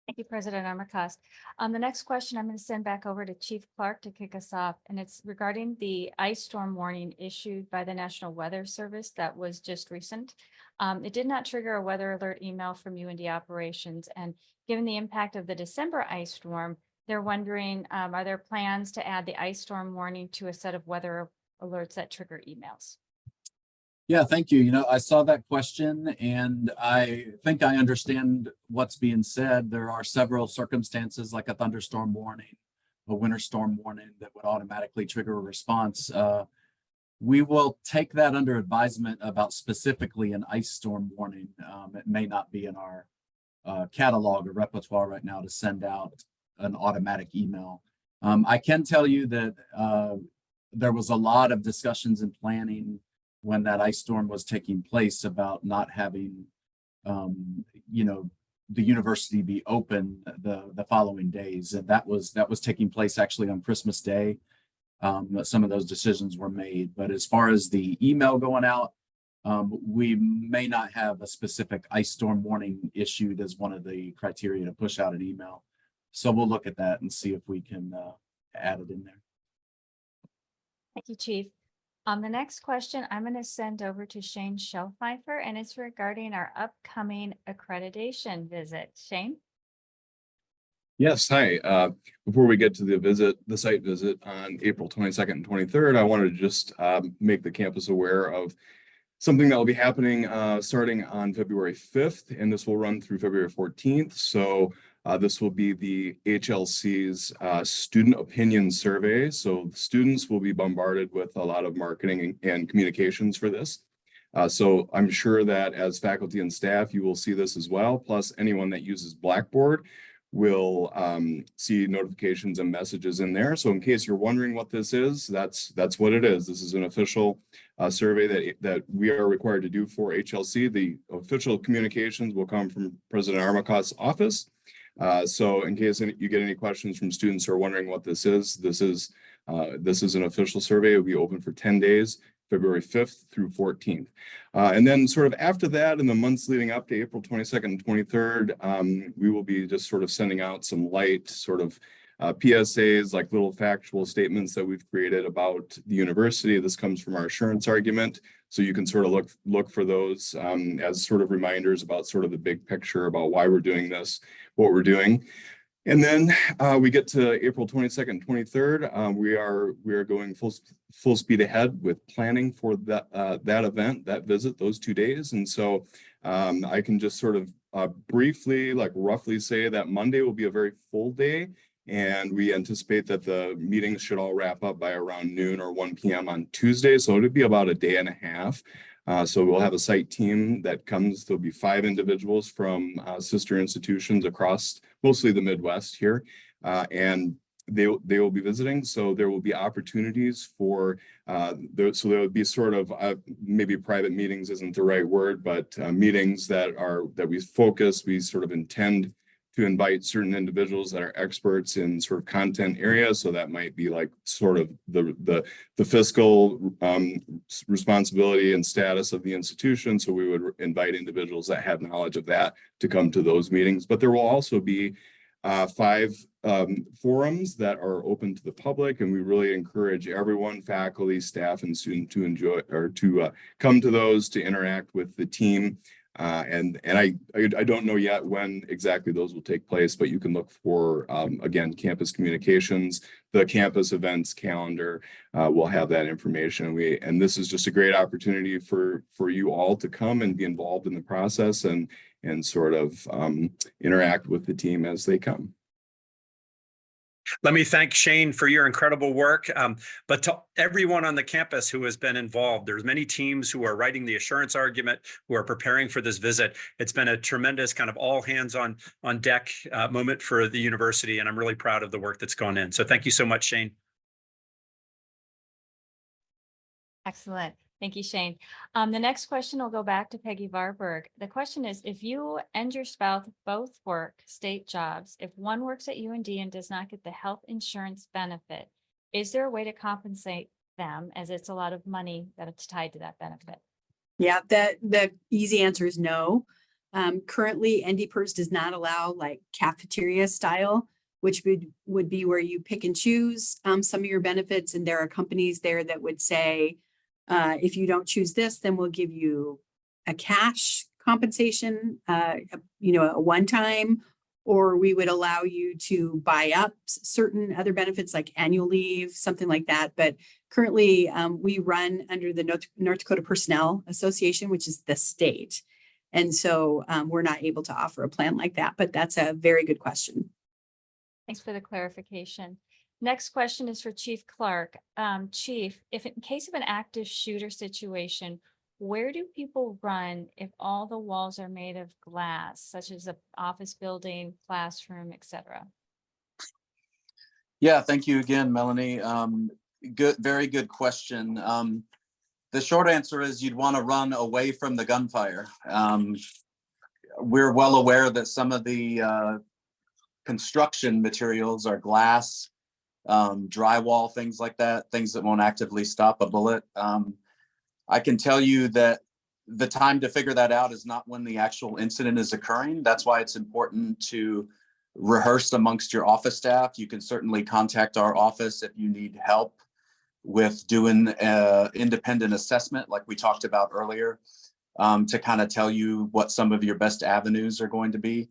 Thank you, President Armacost. The next question I'm going to send back over to Chief Clark to kick us off, and it's regarding the ice storm warning issued by the National Weather Service that was just recent. It did not trigger a weather alert email from UND operations, and given the impact of the December ice storm, they're wondering, are there plans to add the ice storm warning to a set of weather alerts that trigger emails? Yeah, thank you. You know, I saw that question and I think I understand what's being said. There are several circumstances like a thunderstorm warning, a winter storm warning that would automatically trigger a response. We will take that under advisement about specifically an ice storm warning. It may not be in our catalog or repertoire right now to send out an automatic email. I can tell you that there was a lot of discussions and planning when that ice storm was taking place about not having, you know, the university be open the following days. And that was taking place actually on Christmas Day. Some of those decisions were made. But as far as the email going out, we may not have a specific ice storm warning issued as one of the criteria to push out an email. So we'll look at that and see if we can add it in there. Thank you, Chief. The next question I'm going to send over to Shane Shelpfeifer, and it's regarding our upcoming accreditation visit. Shane? Yes, hi. Before we get to the site visit on April 22nd and 23rd, I wanted to just make the campus aware of something that will be happening starting on February 5th, and this will run through February 14th. So this will be the HLC's student opinion survey. So students will be bombarded with a lot of marketing and communications for this. So I'm sure that as faculty and staff, you will see this as well. Plus anyone that uses Blackboard will see notifications and messages in there. So in case you're wondering what this is, that's what it is. This is an official survey that we are required to do for HLC. The official communications will come from President Armacost's office. So in case you get any questions from students who are wondering what this is an official survey. It will be open for 10 days. February 5th through 14th. And then sort of after that, in the months leading up to April 22nd and 23rd, we will be just sort of sending out some light sort of PSAs, like little factual statements that we've created about the university. This comes from our assurance argument. So you can sort of look for those as sort of reminders about sort of the big picture about why we're doing this, what we're doing. And then we get to April 22nd, 23rd. We are going full speed ahead with planning for that event, that visit, those 2 days. And so I can just sort of briefly, like roughly say that Monday will be a very full day. And we anticipate that the meetings should all wrap up by around noon or 1 p.m. on Tuesday. So it'll be about a day and a half. So we'll have a site team that comes. There'll be 5 individuals from sister institutions across mostly the Midwest here, and they will be visiting. So there will be opportunities for so there would be sort of maybe private meetings isn't the right word, but meetings that we sort of intend to invite certain individuals that are experts in sort of content areas. So that might be like sort of the fiscal responsibility and status of the institution. So we would invite individuals that have knowledge of that to come to those meetings. But there will also be 5 forums that are open to the public, and we really encourage everyone, faculty, staff, and student to enjoy or to come to those to interact with the team. And I don't know yet when exactly those will take place, but you can look for, again, campus communications, the campus events calendar will have that information. And this is just a great opportunity for you all to come and be involved in the process and sort of interact with the team as they come. Let me thank Shane for your incredible work, but to everyone on the campus who has been involved. There's many teams who are writing the assurance argument, who are preparing for this visit. It's been a tremendous kind of all hands on deck moment for the university, and I'm really proud of the work that's gone in. So thank you so much, Shane. Excellent. Thank you, Shane. The next question will go back to Peggy Varberg. The question is, if you and your spouse both work state jobs, if one works at UND and does not get the health insurance benefit, is there a way to compensate them, as it's a lot of money that's tied to that benefit? Yeah, the easy answer is no. Currently, NDPERS does not allow like cafeteria style, which would be where you pick and choose some of your benefits. And there are companies there that would say, if you don't choose this, then we'll give you a cash compensation, a one-time, or we would allow you to buy up certain other benefits like annual leave, something like that. But currently, we run under the North Dakota Personnel Association, which is the state. And so we're not able to offer a plan like that, but that's a very good question. Thanks for the clarification. Next question is for Chief Clark. Chief, if in case of an active shooter situation, where do people run if all the walls are made of glass, such as an office building, classroom, etc.? Yeah, thank you again, Melanie. Very good question. The short answer is you'd want to run away from the gunfire. We're well aware that some of the construction materials are glass, drywall, things like that, things that won't actively stop a bullet. I can tell you that the time to figure that out is not when the actual incident is occurring. That's why it's important to rehearse amongst your office staff. You can certainly contact our office if you need help with doing independent assessment like we talked about earlier, to kind of tell you what some of your best avenues are going to be.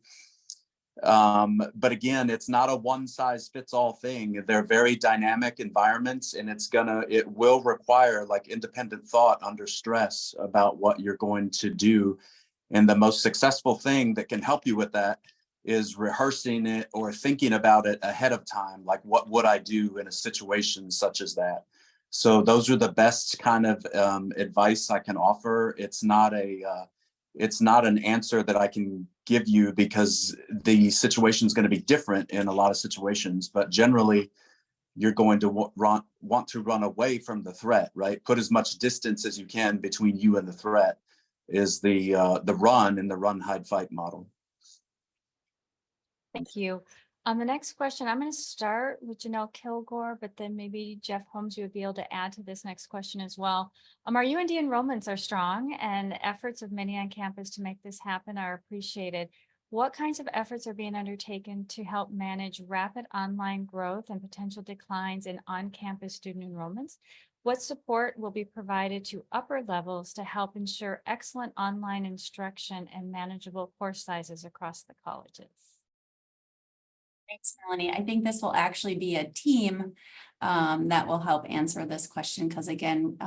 But again, it's not a one size fits all thing. They're very dynamic environments, and it will require like independent thought under stress about what you're going to do. And the most successful thing that can help you with that is rehearsing it or thinking about it ahead of time. Like, what would I do in a situation such as that? So those are the best kind of advice I can offer. It's not an answer that I can give you because the situation is going to be different in a lot of situations, but generally you're going to want to run away from the threat, right? Put as much distance as you can between you and the threat is the run in the run, hide, fight model. Thank you. On the next question, I'm going to start with Janelle Kilgore, but then maybe Jeff Holmes, you would be able to add to this next question as well. Our UND enrollments are strong, and efforts of many on campus to make this happen are appreciated. What kinds of efforts are being undertaken to help manage rapid online growth and potential declines in on-campus student enrollments? What support will be provided to upper levels to help ensure excellent online instruction and manageable course sizes across the colleges? Thanks, Melanie. I think this will actually be a team that will help answer this question because, again,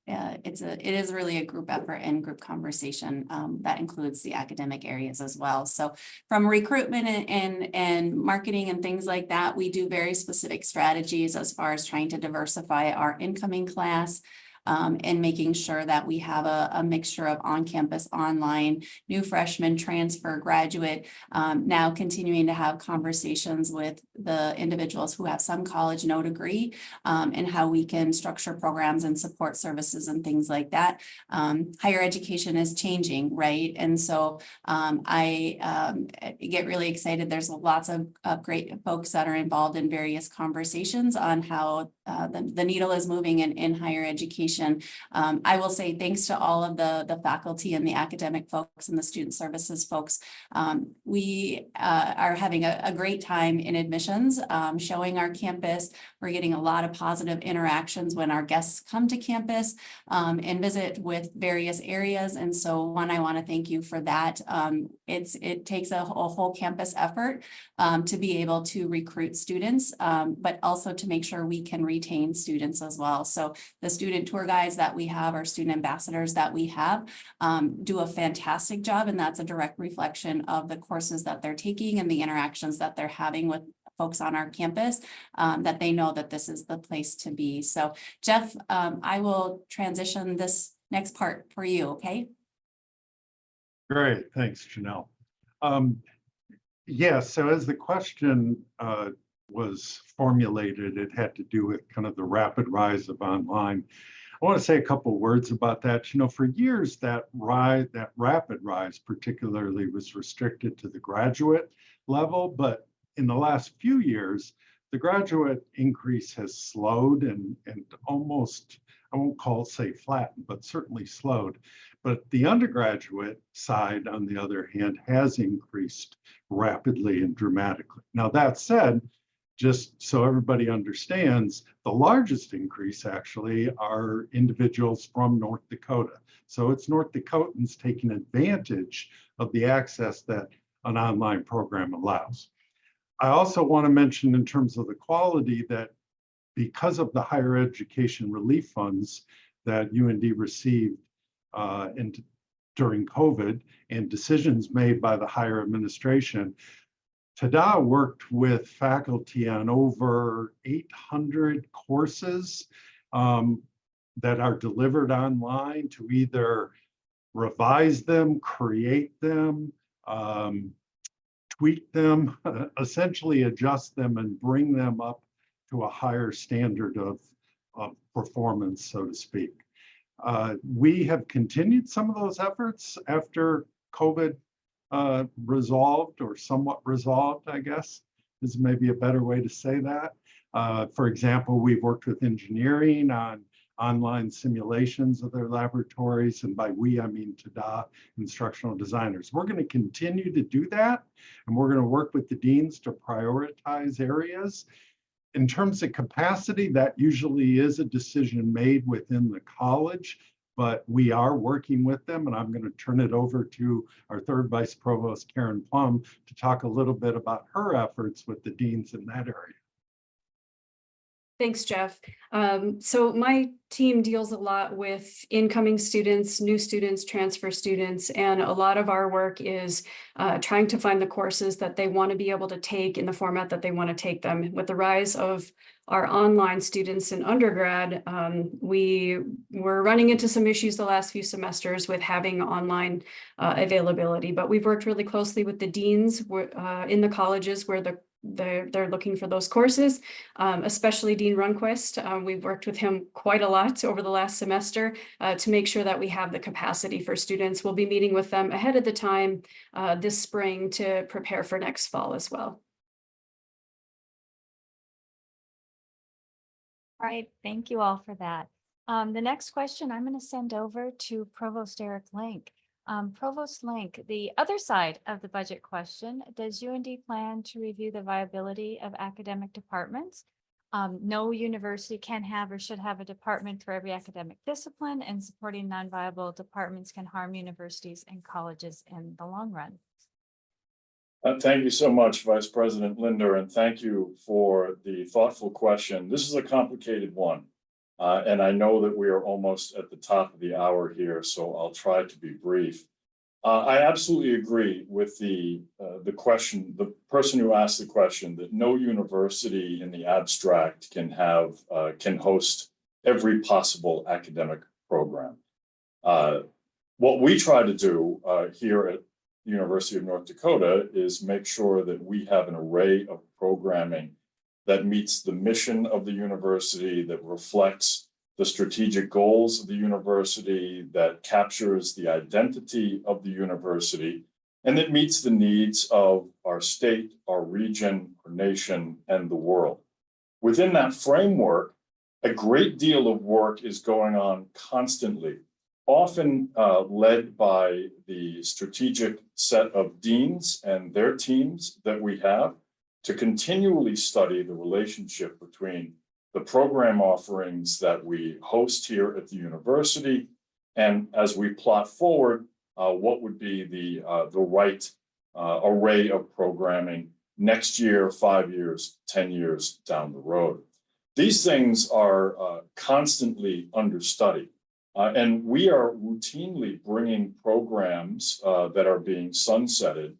it is really a group effort and group conversation that includes the academic areas as well. So from recruitment and marketing and things like that, we do very specific strategies as far as trying to diversify our incoming class. And making sure that we have a mixture of on-campus, online, new freshmen, transfer, graduate, now continuing to have conversations with the individuals who have some college, no degree, and how we can structure programs and support services and things like that. Higher education is changing, right? And so I get really excited. There's lots of great folks that are involved in various conversations on how the needle is moving in higher education. I will say thanks to all of the faculty and the academic folks and the student services folks. We are having a great time in admissions, showing our campus. We're getting a lot of positive interactions when our guests come to campus and visit with various areas. And so I want to thank you for that. It takes a whole campus effort to be able to recruit students, but also to make sure we can retain students as well. So the student tour guides that we have, our student ambassadors that we have, do a fantastic job. And that's a direct reflection of the courses that they're taking and the interactions that they're having with folks on our campus, that they know that this is the place to be. So Jeff, I will transition this next part for you, okay? Great, thanks, Janelle. Yeah, so as the question was formulated, it had to do with kind of the rapid rise of online. I want to say a couple words about that. You know, for years that rapid rise particularly was restricted to the graduate level, but in the last few years, the graduate increase has slowed and almost, I won't call it say flattened, but certainly slowed. But the undergraduate side, on the other hand, has increased rapidly and dramatically. Now, that said, just so everybody understands, the largest increase actually are individuals from North Dakota. So it's North Dakotans taking advantage of the access that an online program allows. I also want to mention in terms of the quality that because of the higher education relief funds that UND received during COVID and decisions made by the higher administration, TDA worked with faculty on over 800 courses that are delivered online to either revise them, create them, tweak them, essentially adjust them and bring them up to a higher standard of performance, so to speak. We have continued some of those efforts after COVID resolved, or somewhat resolved, I guess, is maybe a better way to say that. For example, we've worked with engineering on online simulations of their laboratories, and by we, I mean TDA instructional designers. We're going to continue to do that, and we're going to work with the deans to prioritize areas. In terms of capacity, that usually is a decision made within the college, but we are working with them, and I'm going to turn it over to our third Vice Provost, Karen Plum, to talk a little bit about her efforts with the deans in that area. Thanks, Jeff. So my team deals a lot with incoming students, new students, transfer students, and a lot of our work is trying to find the courses that they want to be able to take in the format that they want to take them. With the rise of our online students in undergrad, we were running into some issues the last few semesters with having online availability, but we've worked really closely with the deans in the colleges where they're looking for those courses, especially Dean Runquist. We've worked with him quite a lot over the last semester to make sure that we have the capacity for students. We'll be meeting with them ahead of the time this spring to prepare for next fall as well. All right, thank you all for that. The next question I'm going to send over to Provost Eric Link. Provost Link, the other side of the budget question, does UND plan to review the viability of academic departments? No university can have or should have a department for every academic discipline, and supporting non-viable departments can harm universities and colleges in the long run. Thank you so much, Vice President Linder, and thank you for the thoughtful question. This is a complicated one. And I know that we are almost at the top of the hour here, so I'll try to be brief. I absolutely agree with the question, the person who asked the question, that no university in the abstract can host every possible academic program. What we try to do here at the University of North Dakota is make sure that we have an array of programming that meets the mission of the university, that reflects the strategic goals of the university, that captures the identity of the university, and that meets the needs of our state, our region, our nation, and the world. Within that framework, a great deal of work is going on constantly, often led by the strategic set of deans and their teams that we have, to continually study the relationship between the program offerings that we host here at the university, and as we plot forward, what would be the right array of programming next year, 5 years, 10 years down the road. These things are constantly under study, and we are routinely bringing programs that are being sunsetted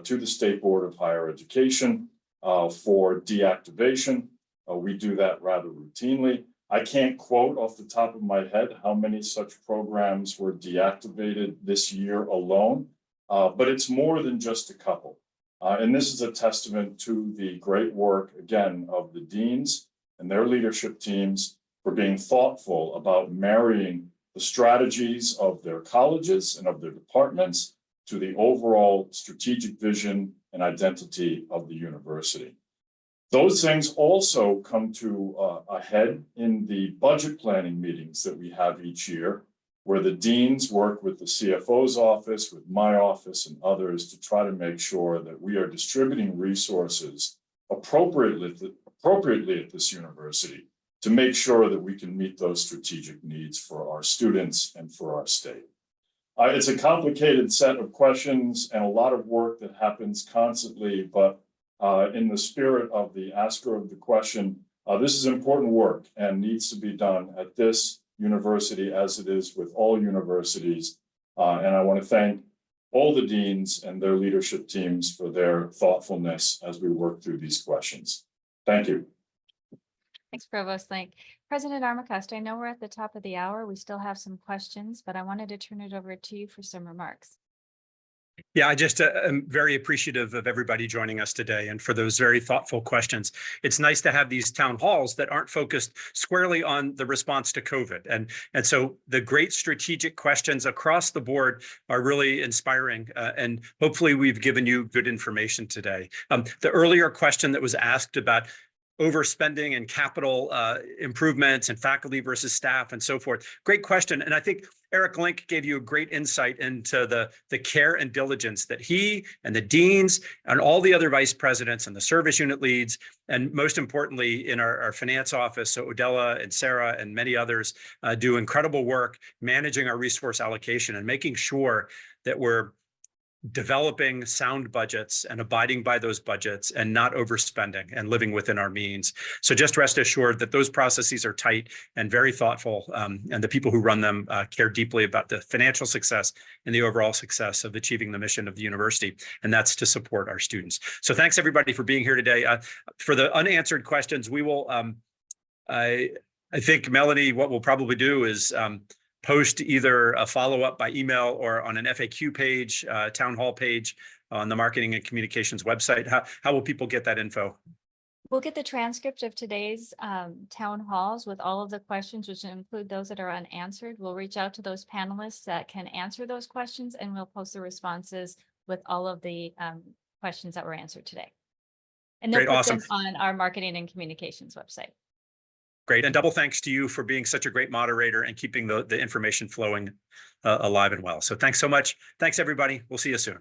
to the State Board of Higher Education for deactivation. We do that rather routinely. I can't quote off the top of my head how many such programs were deactivated this year alone, but it's more than just a couple. And this is a testament to the great work, again, of the deans and their leadership teams, for being thoughtful about marrying the strategies of their colleges and of their departments to the overall strategic vision and identity of the university. Those things also come to a head in the budget planning meetings that we have each year, where the deans work with the CFO's office, with my office and others to try to make sure that we are distributing resources appropriately at this university to make sure that we can meet those strategic needs for our students and for our state. It's a complicated set of questions and a lot of work that happens constantly, but in the spirit of the asker of the question, this is important work and needs to be done at this university as it is with all universities. And I want to thank all the deans and their leadership teams for their thoughtfulness as we work through these questions. Thank you. Thanks, Provost Link. President Armacost, I know we're at the top of the hour. We still have some questions, but I wanted to turn it over to you for some remarks. Yeah, I just am very appreciative of everybody joining us today and for those very thoughtful questions. It's nice to have these town halls that aren't focused squarely on the response to COVID. And so the great strategic questions across the board are really inspiring. And hopefully we've given you good information today. The earlier question that was asked about overspending and capital improvements and faculty versus staff and so forth. Great question. And I think Eric Link gave you a great insight into the care and diligence that he and the deans and all the other vice presidents and the service unit leads, and most importantly in our finance office, so Odella and Sarah and many others do incredible work managing our resource allocation and making sure that we're developing sound budgets and abiding by those budgets and not overspending and living within our means. So just rest assured that those processes are tight and very thoughtful, and the people who run them care deeply about the financial success and the overall success of achieving the mission of the university, and that's to support our students. So thanks everybody for being here today. For the unanswered questions, we will, I think Melanie, what we'll probably do is post either a follow-up by email or on an FAQ page, town hall page on the Marketing and Communications website. How will people get that info? We'll get the transcript of today's town halls with all of the questions, which include those that are unanswered. We'll reach out to those panelists that can answer those questions, and we'll post the responses with all of the questions that were answered today. And they'll put them on our Marketing and Communications website. Great. And double thanks to you for being such a great moderator and keeping the information flowing alive and well. So thanks so much. Thanks, everybody. We'll see you soon.